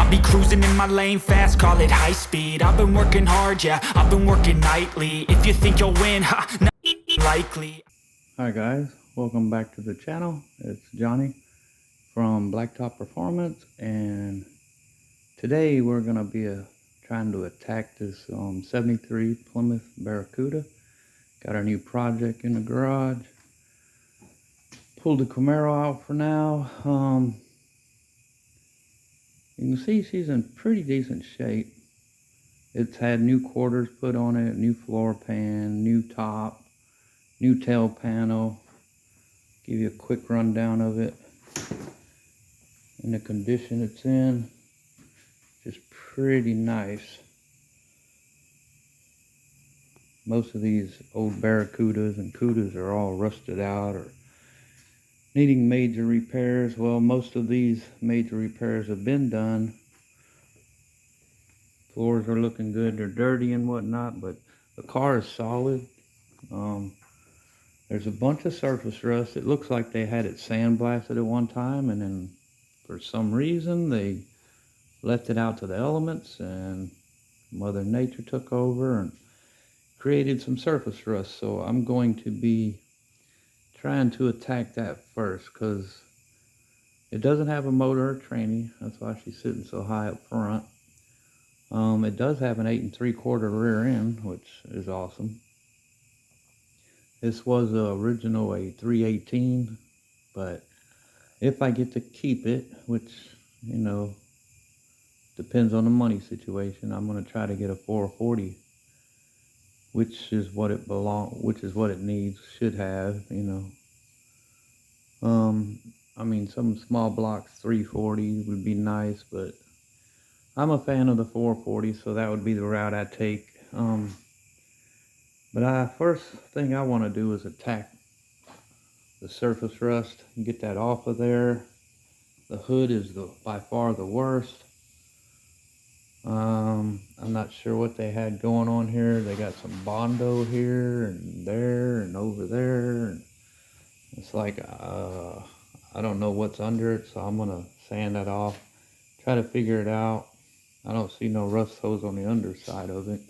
I'll be cruising in my lane fast, call it high speed. I've been working hard, yeah, I've been working nightly. If you think you'll win, not likely. Hi guys, welcome back to the channel. It's Johnny from Blacktop Performance, and today we're going to be trying to attack this 73 Plymouth Barracuda. Got our new project in the garage. Pulled the Camaro out for now. You can see she's in pretty decent shape. It's had new quarters put on it, new floor pan, new top, new tail panel. Give you a quick rundown of it and the condition it's in. Just pretty nice. Most of these old Barracudas and Cudas are all rusted out or needing major repairs. Well, most of these major repairs have been done. Floors are looking good. They're dirty and whatnot, but the car is solid. There's a bunch of surface rust. It looks like they had it sandblasted at one time, and then for some reason they left it out to the elements, and Mother Nature took over and created some surface rust. So I'm going to be trying to attack that first, because it doesn't have a motor or tranny. That's why she's sitting so high up front. It does have an 8 3/4 rear end, which is awesome. This was original a 318, but if I get to keep it, which, you know, depends on the money situation, I'm going to try to get a 440, which is what it needs, should have, you know. I mean, some small blocks 340 would be nice, but I'm a fan of the 440, so that would be the route I take. But first thing I want to do is attack the surface rust and get that off of there. The hood is by far the worst. I'm not sure what they had going on here. They got some Bondo here and there and over there. And it's like, I don't know what's under it, so I'm going to sand that off, try to figure it out. I don't see no rust hose on the underside of it.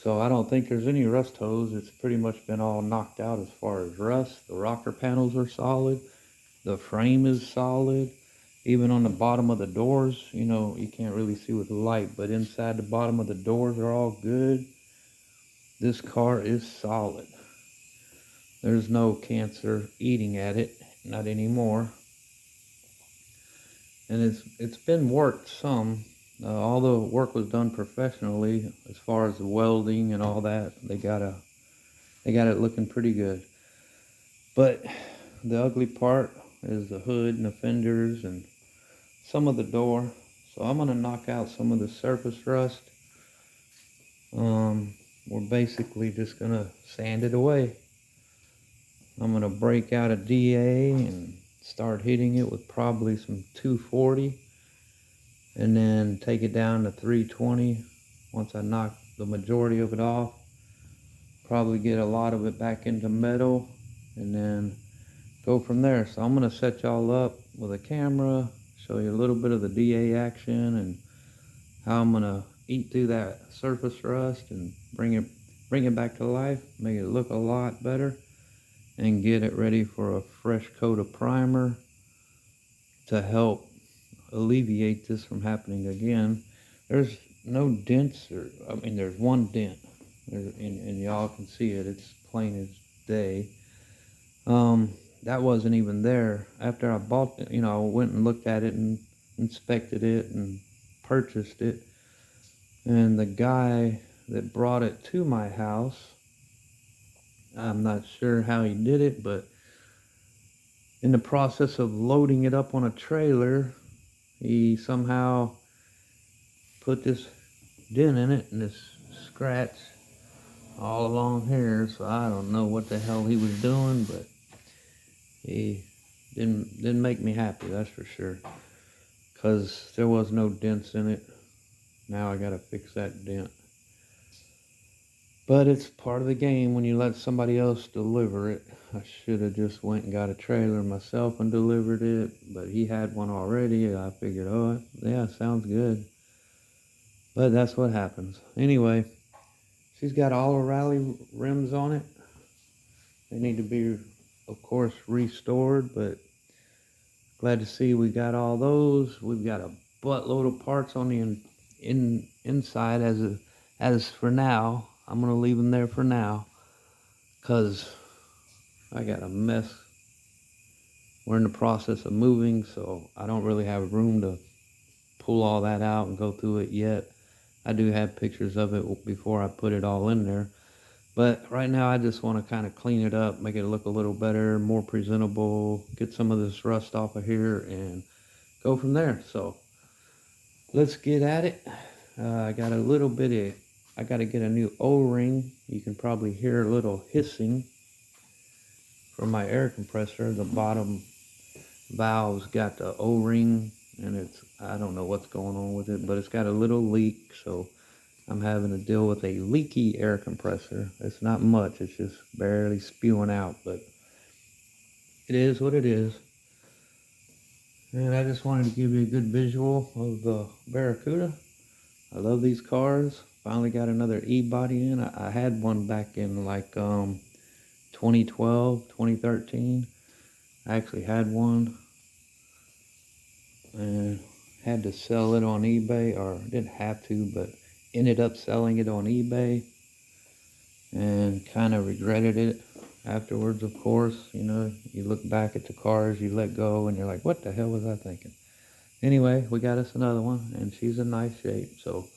So I don't think there's any rust hose. It's pretty much been all knocked out as far as rust. The rocker panels are solid. The frame is solid. Even on the bottom of the doors, you know, you can't really see with the light, but inside the bottom of the doors are all good. This car is solid. There's no cancer eating at it, not anymore. And it's been worked some. All the work was done professionally as far as the welding and all that. They got it looking pretty good. But the ugly part is the hood and the fenders and some of the door. So I'm going to knock out some of the surface rust. We're basically just going to sand it away. I'm going to break out a DA and start hitting it with probably some 240. And then take it down to 320 once I knock the majority of it off. Probably get a lot of it back into metal and then go from there. So I'm going to set y'all up with a camera, show you a little bit of the DA action and how I'm going to eat through that surface rust and bring it back to life, make it look a lot better, and get it ready for a fresh coat of primer to help alleviate this from happening again. There's no dents, there's one dent, and y'all can see it. It's plain as day. That wasn't even there. After I bought it, you know, I went and looked at it and inspected it and purchased it. And the guy that brought it to my house, I'm not sure how he did it, but in the process of loading it up on a trailer, he somehow put this dent in it and this scratch all along here. So I don't know what the hell he was doing, but he didn't make me happy, that's for sure, because there was no dents in it. Now I gotta fix that dent. But it's part of the game when you let somebody else deliver it. I should have just went and got a trailer myself and delivered it, but he had one already. I figured, oh, yeah, sounds good. But that's what happens. Anyway, she's got all her rally rims on it. They need to be, of course, restored, but glad to see we got all those. We've got a buttload of parts on the inside as for now. I'm gonna leave them there for now, cause I got a mess. We're in the process of moving, so I don't really have room to pull all that out and go through it yet. I do have pictures of it before I put it all in there. But right now I just want to kind of clean it up, make it look a little better, more presentable, get some of this rust off of here and go from there. So let's get at it. I got a little bit of, I got to get a new O-ring. You can probably hear a little hissing from my air compressor. The bottom valve's got the O-ring and I don't know what's going on with it, but it's got a little leak. So I'm having to deal with a leaky air compressor. It's not much, it's just barely spewing out, but it is what it is. And I just wanted to give you a good visual of the Barracuda. I love these cars. Finally got another E-body in. I had one back in like 2012, 2013. I actually had one and had to sell it on eBay, or didn't have to, but ended up selling it on eBay and kind of regretted it afterwards, of course. You know, you look back at the cars you let go and you're like, what the hell was I thinking? Anyway, we got us another one and she's in nice shape. So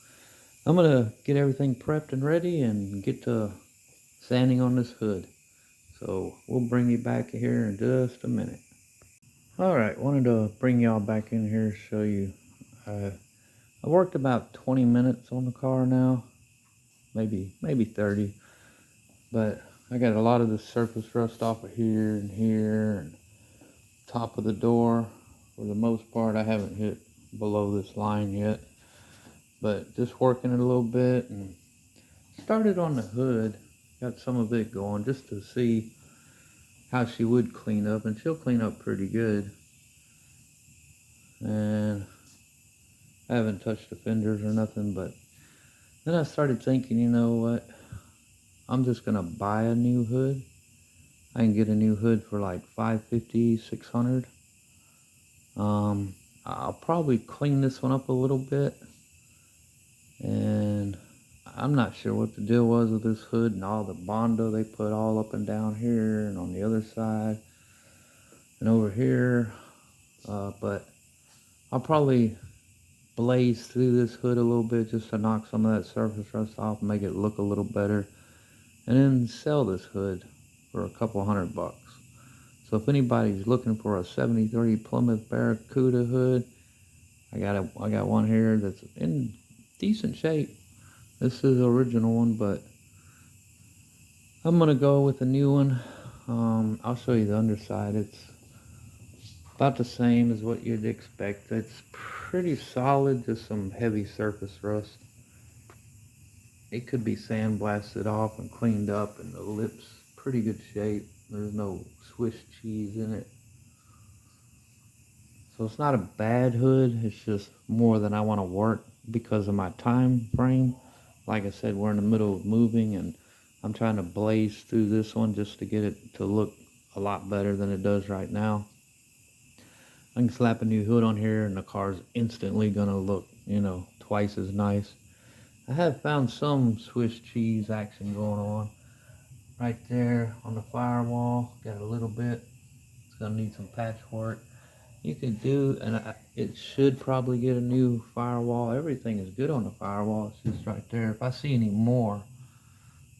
I'm gonna get everything prepped and ready and get to sanding on this hood. So we'll bring you back here in just a minute. Alright, wanted to bring y'all back in here, show you. I worked about 20 minutes on the car now, maybe 30, but I got a lot of the surface rust off of here and top of the door. For the most part, I haven't hit below this line yet, but just working it a little bit and started on the hood. Got some of it going just to see how she would clean up, and she'll clean up pretty good. And I haven't touched the fenders or nothing, but then I started thinking, you know what, I'm just gonna buy a new hood. I can get a new hood for like $550, $600. I'll probably clean this one up a little bit, and I'm not sure what the deal was with this hood and all the Bondo they put all up and down here and on the other side and over here, but I'll probably blaze through this hood a little bit just to knock some of that surface rust off and make it look a little better, and then sell this hood for a couple $100. So if anybody's looking for a 73 Plymouth Barracuda hood, I got one here that's in decent shape. This is the original one, but I'm gonna go with a new one. I'll show you the underside. It's about the same as what you'd expect. It's pretty solid, just some heavy surface rust. It could be sandblasted off and cleaned up, and the lips pretty good shape. There's no Swiss cheese in it. So it's not a bad hood, it's just more than I want to work because of my time frame. Like I said, we're in the middle of moving and I'm trying to blaze through this one just to get it to look a lot better than it does right now. I can slap a new hood on here and the car's instantly gonna look, you know, twice as nice. I have found some Swiss cheese action going on. Right there on the firewall, got a little bit. It's gonna need some patchwork. You could do, and it should probably get a new firewall. Everything is good on the firewall. It's just right there. If I see any more,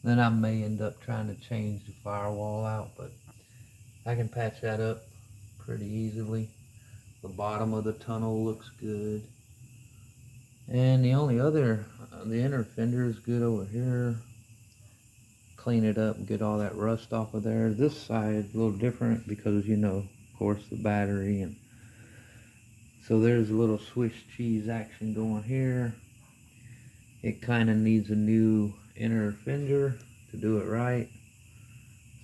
then I may end up trying to change the firewall out, but I can patch that up pretty easily. The bottom of the tunnel looks good. And the only other, the inner fender is good over here. Clean it up and get all that rust off of there. This side a little different because, you know, of course, the battery, and so there's a little Swiss cheese action going here. It kind of needs a new inner fender. to do it right.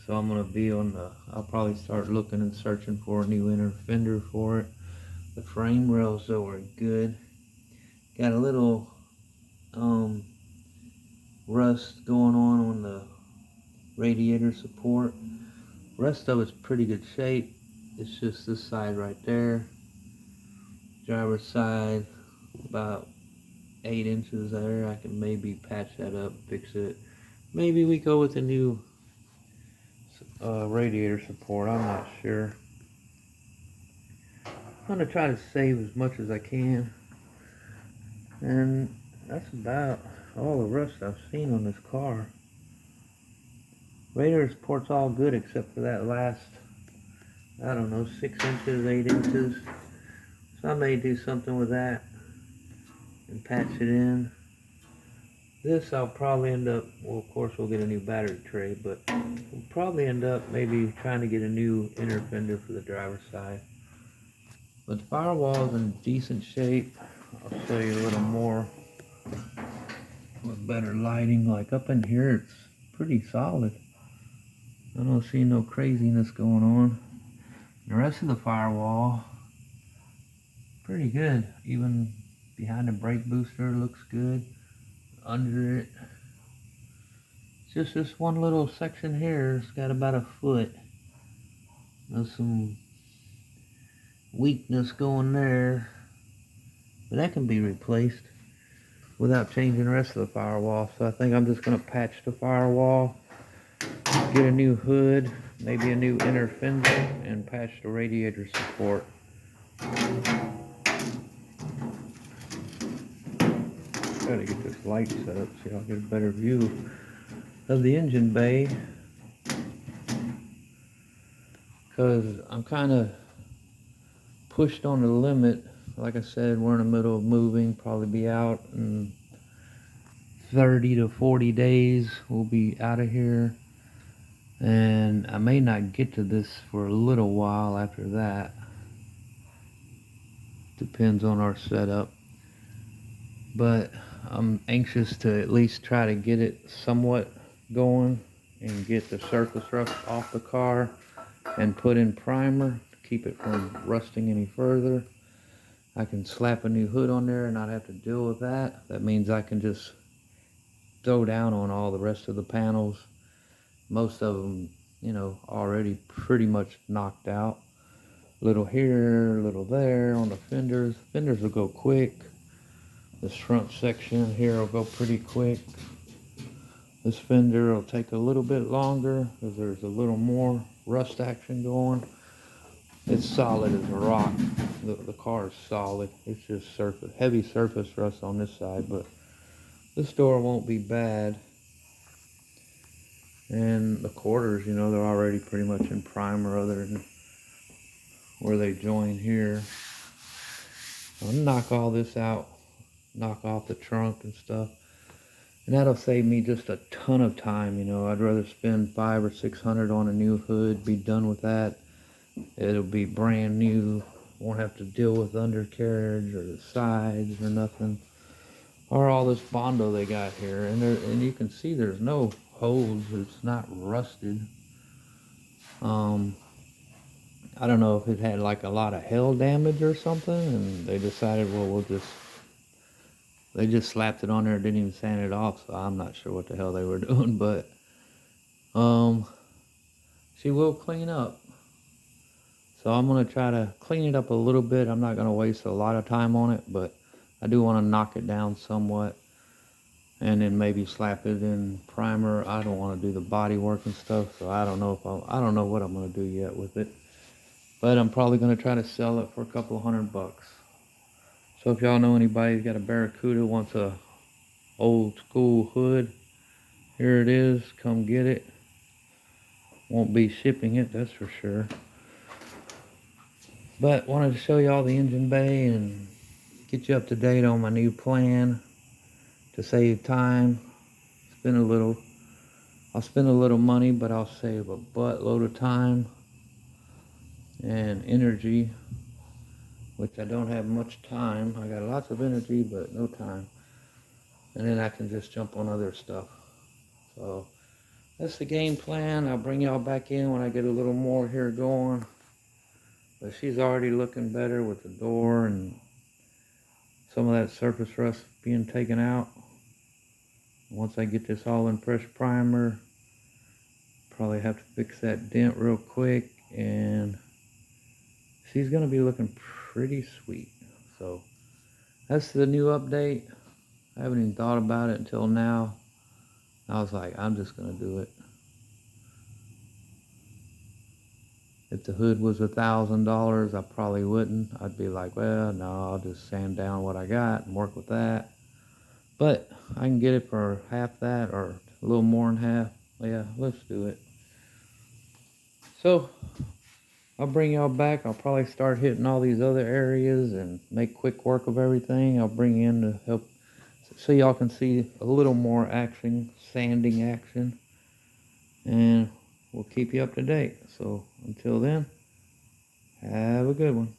So I'm gonna be on the, I'll probably start looking and searching for a new inner fender for it. The frame rails though are good. Got a little rust going on the radiator support. Rest of it's pretty good shape. It's just this side right there. Driver's side, about 8 inches there. I can maybe patch that up, fix it. Maybe we go with a new radiator support. I'm not sure. I'm gonna try to save as much as I can. And that's about all the rust I've seen on this car. Radiator support's all good except for that last, I don't know, 6 inches, 8 inches. So I may do something with that and patch it in. This I'll probably end up, well of course we'll get a new battery tray, but we'll probably end up maybe trying to get a new inner fender for the driver's side. But the firewall's in decent shape. I'll show you a little more with better lighting. Like up in here it's pretty solid. I don't see no craziness going on. The rest of the firewall, pretty good. Even behind the brake booster looks good. Under it, it's just this one little section here. It's got about a foot. There's some weakness going there, but that can be replaced without changing the rest of the firewall. So I think I'm just going to patch the firewall, get a new hood, maybe a new inner fender, and patch the radiator support. Gotta get this light set up so I'll get a better view of the engine bay, because I'm kind of pushed on the limit. Like I said, we're in the middle of moving, probably be out in 30 to 40 days. We'll be out of here, and I may not get to this for a little while after that. Depends on our setup, but I'm anxious to at least try to get it somewhat going and get the surface rust off the car and put in primer to keep it from rusting any further. I can slap a new hood on there and not have to deal with that. That means I can just throw down on all the rest of the panels. Most of them, you know, already pretty much knocked out. Little here, little there on the fenders. Fenders will go quick. This front section here will go pretty quick. This fender will take a little bit longer because there's a little more rust action going. It's solid as a rock. The car is solid. It's just heavy surface rust on this side, but this door won't be bad. And the quarters, you know, they're already pretty much in primer other than where they join here. I'll knock all this out, knock off the trunk and stuff, and that'll save me just a ton of time. You know, I'd rather spend $500 or $600 on a new hood, be done with that. It'll be brand new, won't have to deal with undercarriage or the sides or nothing, or all this Bondo they got here. And you can see there's no holes, it's not rusted. I don't know if it had like a lot of hail damage or something, and they decided, well, they just slapped it on there, didn't even sand it off, so I'm not sure what the hell they were doing, but she will clean up. So I'm going to try to clean it up a little bit. I'm not going to waste a lot of time on it, but I do want to knock it down somewhat, and then maybe slap it in primer. I don't want to do the body work and stuff, so I don't know I don't know what I'm going to do yet with it. But I'm probably going to try to sell it for a couple of $100. So if y'all know anybody who's got a Barracuda, wants a old school hood, here it is. Come get it. Won't be shipping it, that's for sure. But wanted to show y'all the engine bay and get you up to date on my new plan to save time. I'll spend a little money, but I'll save a buttload of time and energy, which I don't have much time. I got lots of energy, but no time. And then I can just jump on other stuff. So that's the game plan. I'll bring y'all back in when I get a little more here going. But she's already looking better with the door and some of that surface rust being taken out. Once I get this all in fresh primer, probably have to fix that dent real quick, and she's gonna be looking pretty sweet. So that's the new update. I haven't even thought about it until now. I was like, I'm just gonna do it. If the hood was $1,000, I probably wouldn't. I'd be like, well, no, I'll just sand down what I got and work with that. But I can get it for half that or a little more than half. Yeah, let's do it. So I'll bring y'all back. I'll probably start hitting all these other areas and make quick work of everything. I'll bring you in to help so y'all can see a little more action, sanding action. And we'll keep you up to date. So until then, have a good one.